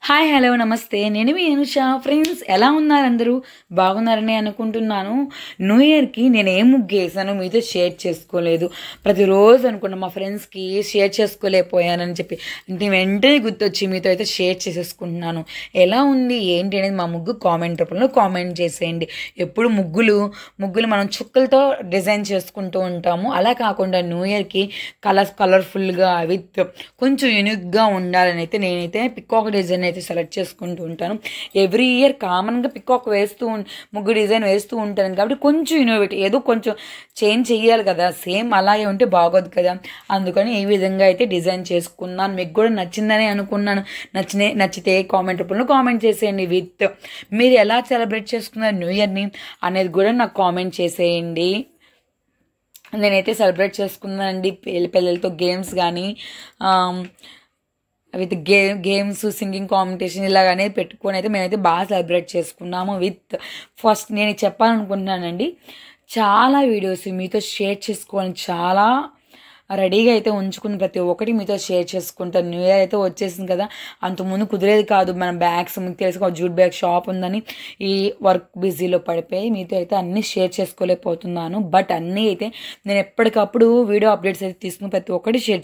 Hi hello నమస్తే నేను మీ Anusha friends ఎలా ఉన్నారు అందరూ బాగున్నారని అనుకుంటున్నాను. న్యూ ఇయర్కి నేను ఏం ముగ్గు వేసానో మీతో షేర్ చేసుకోలేదు. ప్రతిరోజు అనుకున్నా మా ఫ్రెండ్స్కి షేర్ చేసుకోలేకపోయానని చెప్పి అంటే వెంటనే గుర్తొచ్చి మీతో అయితే షేర్ చేసేసుకుంటున్నాను. ఎలా ఉంది ఏంటి అనేది మా ముగ్గు కామెంట్ రూపంలో కామెంట్ చేసేయండి. ఎప్పుడు ముగ్గులు మనం చుక్కలతో డిజైన్ చేసుకుంటూ ఉంటాము. అలా కాకుండా న్యూ ఇయర్కి కలర్ఫుల్గా విత్ కొంచెం యూనిక్గా ఉండాలని అయితే నేనైతే పికాక్ డిజైన్ అయితే సెలెక్ట్ చేసుకుంటూ ఉంటాను. ఎవ్రీ ఇయర్ కామన్గా పికాక్ ముగ్గు డిజైన్ వేస్తూ ఉంటాను కాబట్టి కొంచెం ఇన్నోవేటివ్ ఏదో కొంచెం చేంజ్ చేయాలి కదా, సేమ్ అలాగే ఉంటే బాగోదు కదా. అందుకని ఈ విధంగా అయితే డిజైన్ చేసుకున్నాను. మీకు కూడా నచ్చిందని అనుకున్నాను. నచ్చితే కామెంట్ రూపంలో కామెంట్ చేసేయండి. విత్ మీరు ఎలా సెలబ్రేట్ చేసుకున్నారు న్యూ ఇయర్ని అనేది కూడా నాకు కామెంట్ చేసేయండి. నేనైతే సెలబ్రేట్ చేసుకున్నానండి పిల్లలతో గేమ్స్ కానీ విత్ గేమ్స్ సింగింగ్ కాంపిటీషన్ ఇలాగనే పెట్టుకొని అయితే మేమైతే బాగా సెలబ్రేట్ చేసుకున్నాము. విత్ ఫస్ట్ నేను చెప్పాలనుకుంటున్నానండి, చాలా వీడియోస్ మీతో షేర్ చేసుకోవాలని చాలా రెడీగా అయితే ఉంచుకుని ప్రతి ఒక్కటి మీతో షేర్ చేసుకుంటాను. న్యూ ఇయర్ అయితే వచ్చేసింది కదా, అంతకుముందు కుదిరేది కాదు. మన బ్యాగ్స్ మీకు తెలిసి ఒక జూట్ బ్యాగ్ షాప్ ఉందని ఈ వర్క్ బిజీలో పడిపోయి మీతో అయితే అన్నీ షేర్ చేసుకోలేకపోతున్నాను. బట్ అన్నీ అయితే నేను ఎప్పటికప్పుడు వీడియో అప్డేట్స్ అయితే తీసుకుని ప్రతి ఒక్కటి షేర్